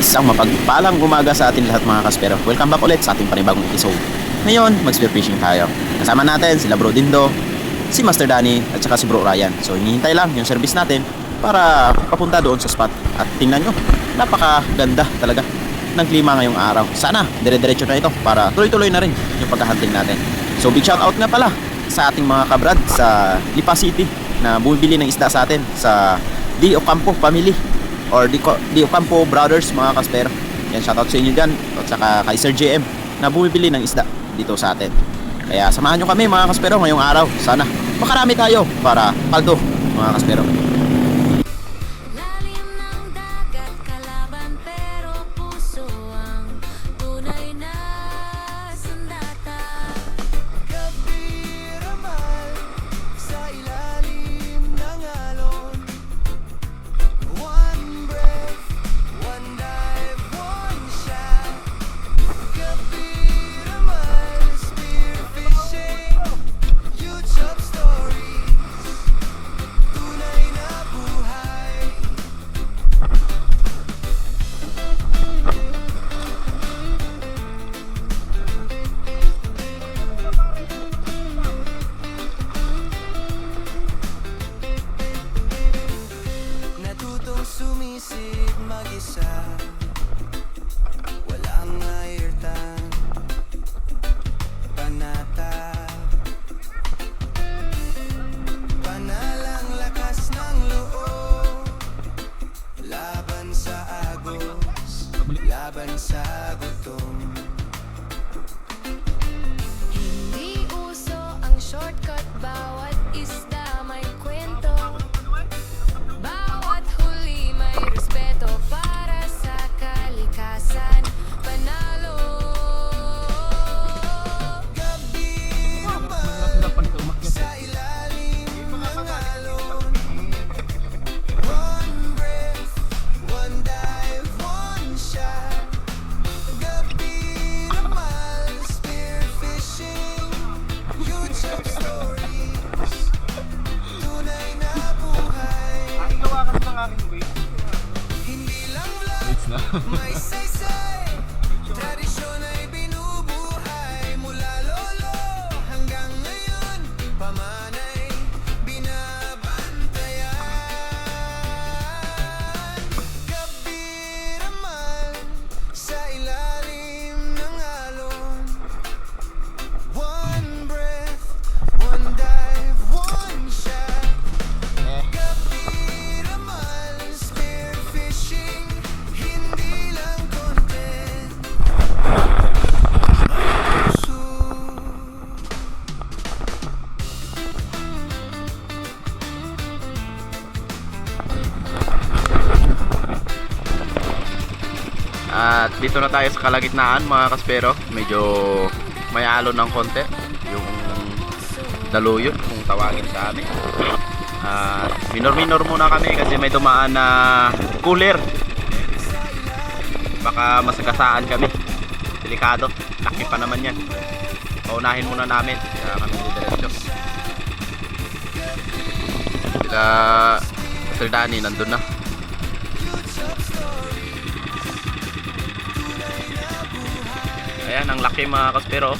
Isang mapagpalang umaga sa atin lahat mga kaspero. Welcome back ulit sa ating panibagong episode. Ngayon, mag-spear fishing tayo. Kasama natin sila Bro Dindo, si Master Danny, at saka si Bro Ryan. So, hinihintay lang yung service natin para papunta doon sa spot. At tingnan nyo, napakaganda talaga ng klima ngayong araw. Sana, dire-diretso na ito para tuloy-tuloy na rin yung paghahanting natin. So, big shout out nga pala sa ating mga kabrad sa Lipa City na bumibili ng isda sa atin sa Di Ocampo family or Di Ocampo brothers mga kaspero. Yan, shoutout sa inyo dyan at saka kay Sir JM na bumibili ng isda dito sa atin. Kaya samahan nyo kami mga kaspero ngayong araw. Sana makarami tayo para paldo mga kaspero. Lalim ng dagat kalaban pero puso ang tunay na sandata. Gabi ramal sa ilalim ng alon. One breath, one dive, one shot. Gabi ramal, spear fishing, YouTube stories, tunay na buhay. Natutong sumisid mag-isa, walang airtan, panata, panalang lakas ng loob, laban sa agos, laban sa gutom. Hindi uso ang shortcut, bawat isda may kwento. Bawat huli may respeto para sa kalikasan. Panalo. Gabi ramal sa ilalim ng alon. One breath, one dive, one shot. Gabi ramal, spear fishing, YouTube stories, tunay na buhay. Hindi lang vlog, may saysay, tradisyon ay binubuhay. Mula lolo hanggang ngayon, pamanay binabantayan. Gabi ramal sa ilalim ng alon. One breath, one dive, one shot. Gabi ramal, spear fishing, hindi lang content. Puso. At dito na tayo sa kalagitnaan mga kaspero. Medyo may alon ng konti yung daluyon kung tawagin sa amin. Minor muna kami kasi may dumaan na cooler. Baka masagasaan kami. Delikado. Laki pa naman yan. Paunahin muna namin. Kaya kami diretso. Sila Sir Danny nandun na. Ayan, ang laki mga kaspero.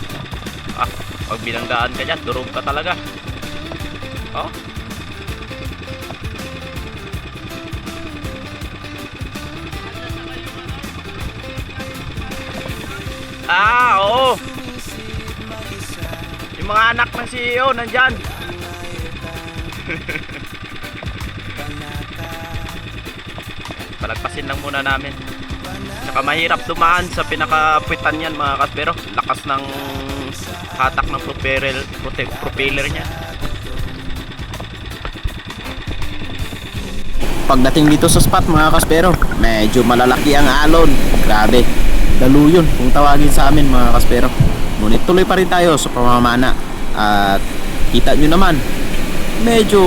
Pag binanggaan ka dyan, durog ka talaga. Oh. Oo. Yung mga anak ng CEO nandyan. Palagpasin lang muna namin. Saka mahirap dumaan sa pinakapwitan yan mga kaspero. Lakas ng hatak ng propeller niya. Pagdating dito sa spot mga kaspero, medyo malalaki ang alon. Grabe, daluyon kung tawagin sa amin mga kaspero. Ngunit tuloy pa rin tayo sa pamamana. At kita nyo naman, medyo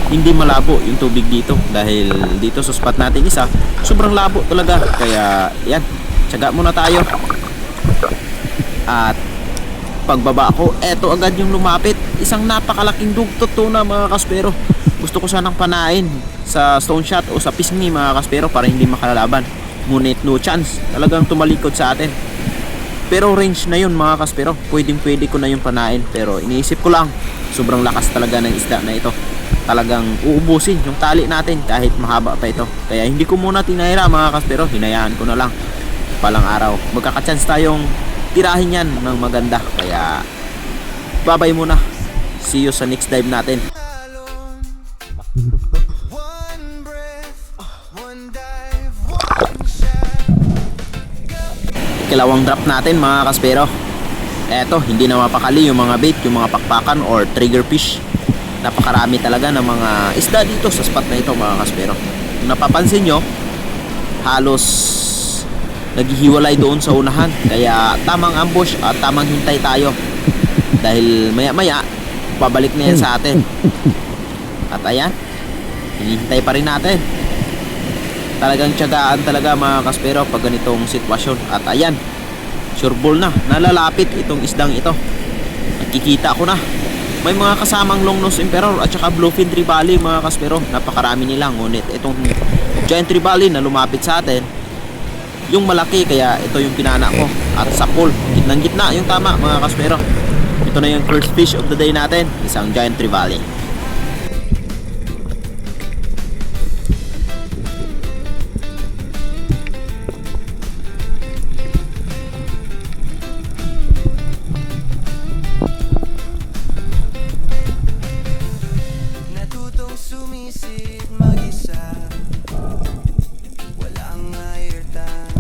hindi malabo yung tubig dito. Dahil dito sa spot natin isa, sobrang labo talaga. Kaya yan, tiyaga muna tayo. At pagbaba ko, eto agad yung lumapit. Isang napakalaking dugtot tuna mga kaspero. Gusto ko sanang panain sa stone shot o sa pisngi mga kaspero para hindi makalalaban. Ngunit no chance, talagang tumalikod sa atin. Pero range na yun mga kaspero, pwede ko na yung panain. Pero iniisip ko lang, sobrang lakas talaga ng isda na ito. Talagang uubusin yung tali natin kahit mahaba pa ito. Kaya hindi ko muna tinahira mga kaspero, hinayaan ko na lang. Palang araw, magkakachance tayong tirahin yan ng maganda. Kaya babay muna. See you sa next dive natin. alone. One breath, one dive, one shot. Ikalawang drop natin mga kaspero. Eto, hindi na mapakali yung mga bait, yung mga pakpakan or trigger fish. Napakarami talaga ng mga isda dito sa spot na ito mga kaspero. Kung napapansin nyo, halos naghihiwalay doon sa unahan. Kaya tamang ambush at tamang hintay tayo. Dahil maya maya, pabalik na yan sa atin. At ayan, hinihintay pa rin natin. Talagang tiyagaan talaga mga kaspero pag ganitong sitwasyon. At ayan, sure ball na, nalalapit itong isdang ito. Nakikita ko na may mga kasamang long nose emperor at saka bluefin trevally mga kaspero. Napakarami nila, ngunit itong giant trevally na lumapit sa atin, yung malaki, kaya ito yung pinana ko. At sa pool, gitnang gitna yung tama mga kaspero. Ito na yung first fish of the day natin, isang giant trevally. Natutong sumisid mag-isa. Walang airtime.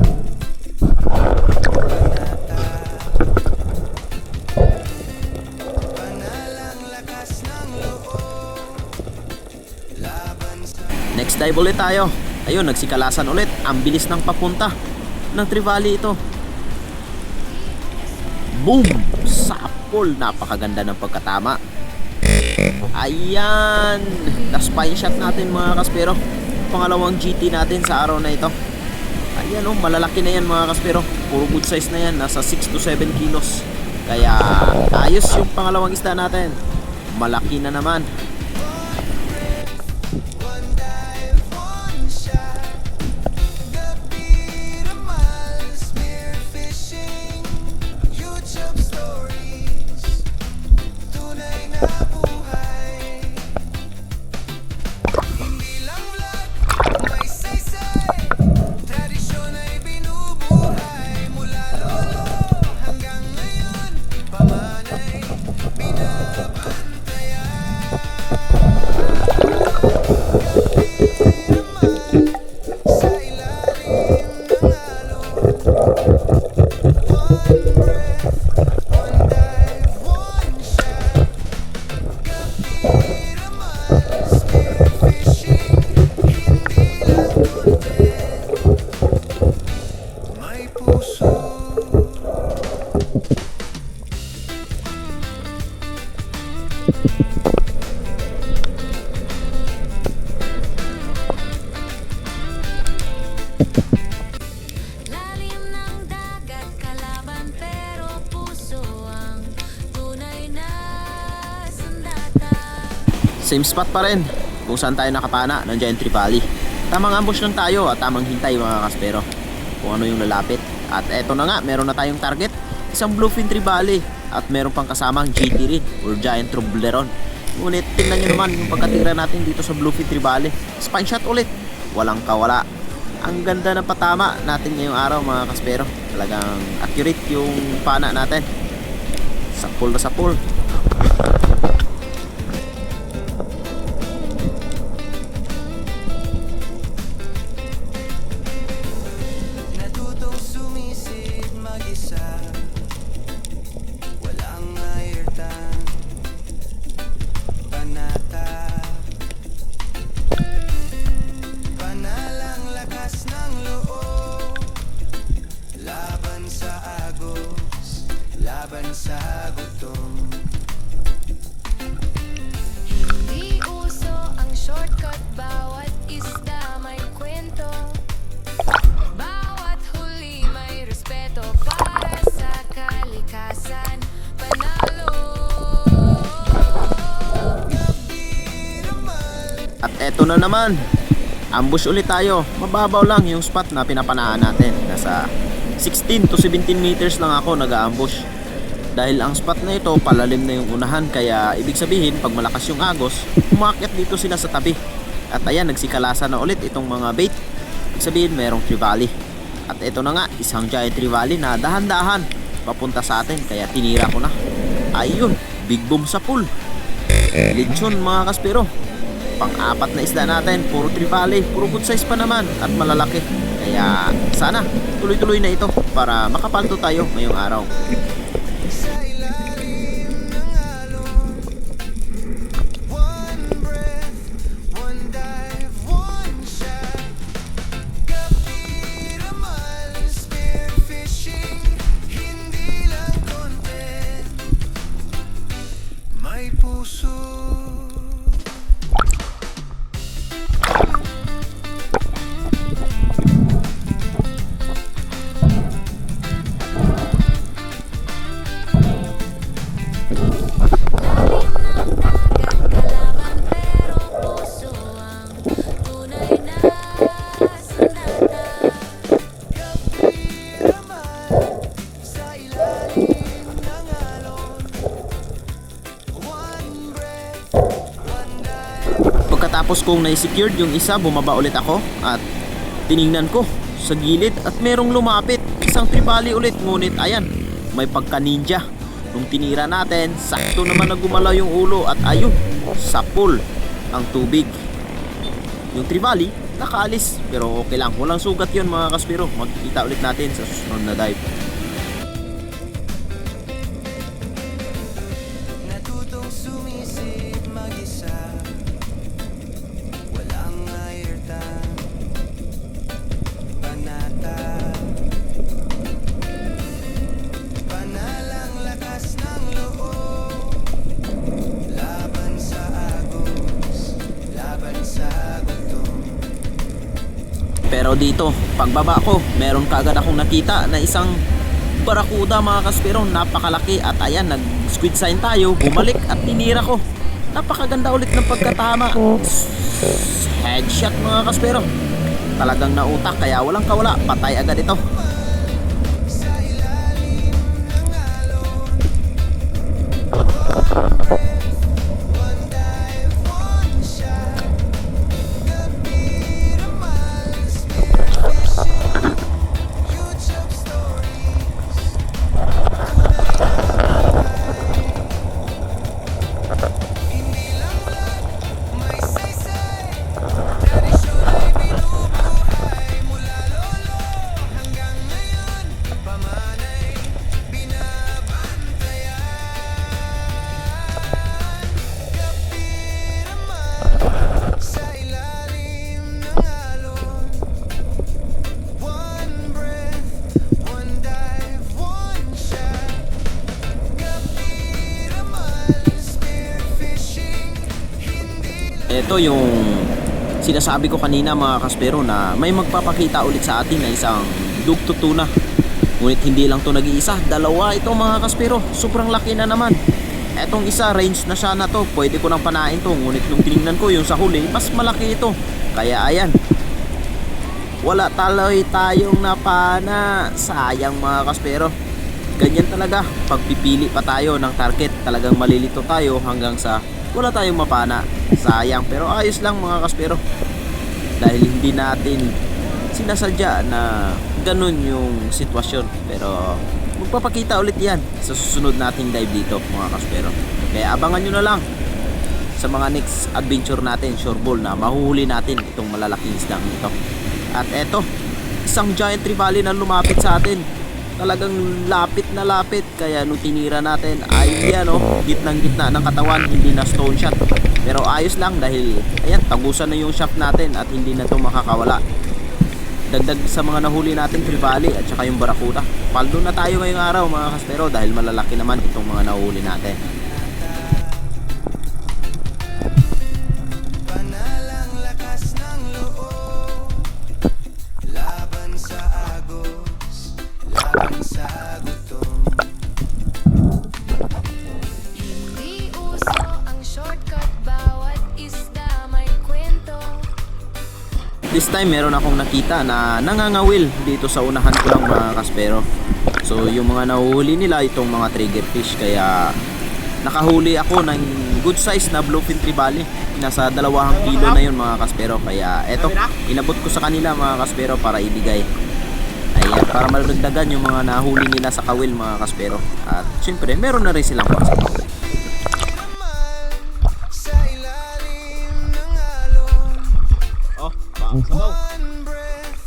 Panata. Panalang lakas ng loob. Laban sa Next dive ulit tayo. Ayun, nagsikalasan ulit. Ang bilis ng papunta ng trevally ito. Boom! Sapol! Napakaganda ng pagkatama. Ayan! Last spine shot natin mga kaspero. Pangalawang GT natin sa araw na ito. Ayan oh, malalaki na yan mga kaspero. Puro good size na yan. Nasa 6 to 7 kilos. Kaya ayos yung pangalawang isda natin. Malaki na naman. one dive, one shot. Gabi ramal, spear fishing. YouTube stories. Tunay na buhay. Hindi lang vlog, may saysay. Tradisyon ay binubuhay. Mula lolo hanggang ngayon, pamanay binabantayan. Sa ilalim ng alon. One breath, one dive, one shot. Gabi ramal, spear fishing. Hindi lang puti, may puso. Lalim ng dagat kalaban pero puso ang tunay na sandata. Same spot pa rin kung saan tayo nakapana ng giant trevally. Tamang ambush lang tayo at tamang hintay mga kaspero kung ano yung lalapit. At eto na nga, meron na tayong target, isang bluefin trevally. At meron pang kasamang GT rin or giant trobleron. Ngunit tingnan nyo naman yung pagkatira natin dito sa bluefin trevally. Spine shot ulit, walang kawala. Ang ganda ng patama natin ngayong araw mga kaspero. Talagang accurate yung pana natin. Sapul na sapul. Natutong sumisid mag-isa. Walang airtime. Panata. Panalang lakas ng loob. Laban sa agos. Laban sa gutom. Hindi uso ang shortcut, bawat isda may kwento. Bawat huli may respeto para sa kalikasan. Panalo. At eto na naman, Ambush ulit tayo. Mababaw lang yung spot na pinapanaan natin. Nasa 16 to 17 meters lang ako nag-ambush. Dahil ang spot na ito palalim na yung unahan, kaya ibig sabihin pag malakas yung agos, umakyat dito sila sa tabi. At ayan, nagsikalasa na ulit itong mga bait. Ibig sabihin merong trevally. At ito na nga, isang giant trevally na dahan-dahan papunta sa atin, kaya tinira ko na. Ayun, big boom sa pool. Lechon mga kaspero. Pang-apat na isda natin, puro trevally, puro good size pa naman at malalaki. Kaya sana tuloy-tuloy na ito para makapalto tayo ngayong araw. Sa ilalim ng alon, one breath, one dive, one shot. Kapiramal, spearfishing, hindi lang content, may puso. Kalaban pero puso ang tunay na sandata. Kapiramal, sa ilalim ng alon, one breath, one dive. Pagkatapos kong na-secured yung isa, bumaba ulit ako at tiningnan ko sa gilid at merong lumapit. Isang trevally ulit, ngunit ayan, may pagka-ninja. Nung tinira natin, sakto naman na gumalaw yung ulo at ayun, sa pool ang tubig. Yung trevally, nakaalis. Pero okay lang, walang sugat yun mga kaspero. Magkikita ulit natin sa susunod na dive. Natutong sumisid mag-isa, walang airtime, panata, panalang lakas ng loob, laban sa agos, laban sa gutom. Pero dito, pagbaba ko, meron kagad akong nakita na isang barakuda mga kaspero, napakalaki. At ayan, nag squid sign tayo, bumalik at tinira ko. Napakaganda ulit ng pagkatama. Headshot mga kaspero. Talagang nautak, kaya walang kawala, patay agad ito. Sa ilalim ng alon, one dive, one shot. Kapiramal, spearfishing, YouTube stories. Hindi lang lang may saysay, tradisyon ay binubuhay mula lolo hanggang ngayon, pamanay binabantayan. Kapiramal, sa ilalim ng alon, one breath, one dive, one shot. Kapiramal, spearfishing, hindi lang. Ito yung sinasabi ko kanina mga kaspero, na may magpapakita ulit sa atin na isang dugto tuna. Ngunit hindi lang to nag-iisa, dalawa ito mga kaspero. Sobrang laki na naman. Etong isa, range na siya na to, pwede ko nang panain to. Ngunit nung tinignan ko yung sa huli, mas malaki ito. Kaya ayan, wala tayong napana. Sayang mga kaspero. Ganyan talaga, pagpipili pa tayo ng target, talagang malilito tayo hanggang sa wala tayong mapana. Sayang, pero ayos lang mga kaspero. Dahil hindi natin sinasadya na ganun yung sitwasyon. Pero magpapakita ulit yan sa susunod nating dive dito mga kaspero. Kaya abangan nyo na lang sa mga next adventure natin, sureball na mahuhuli natin itong malalaking isdang ito. At eto, isang giant trevally na lumapit sa atin. Talagang lapit na lapit, kaya nung tinira natin ay yan oh, gitnang-gitna ng katawan, hindi na stone shot. Pero ayos lang dahil ayan, tagusan na yung shaft natin at hindi na to makakawala. Dagdag sa mga nahuli natin trevally at saka yung barakuda. Paldo na tayo ngayong araw mga kaspero dahil malalaki naman itong mga nahuli natin. Panalang lakas ng loob, laban sa agos, laban sa gutom. Hindi uso ang shortcut, bawat isda may kwento. time meron akong nakita na nangangawil dito sa unahan ko lang mga kaspero. So yung mga nahuhuli nila itong mga triggerfish, kaya nakahuli ako ng good size na bluefin trevally. Nasa 2 kilo na yun mga kaspero. Kaya eto, inabot ko sa kanila mga kaspero para ibigay. Ayan, para malagdagan yung mga nahuli nila sa kawil mga kaspero. At syempre meron na rin silang pangsabaw. Sa ilalim ng alon. Oh, pangsabaw. One breath,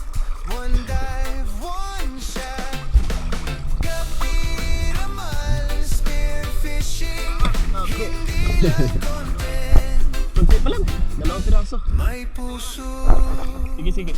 one dive, one shot. Gabi naman, spearfishing. Hindi lang content. Kunti pa lang, 2 piraso. May puso. Sige, sige.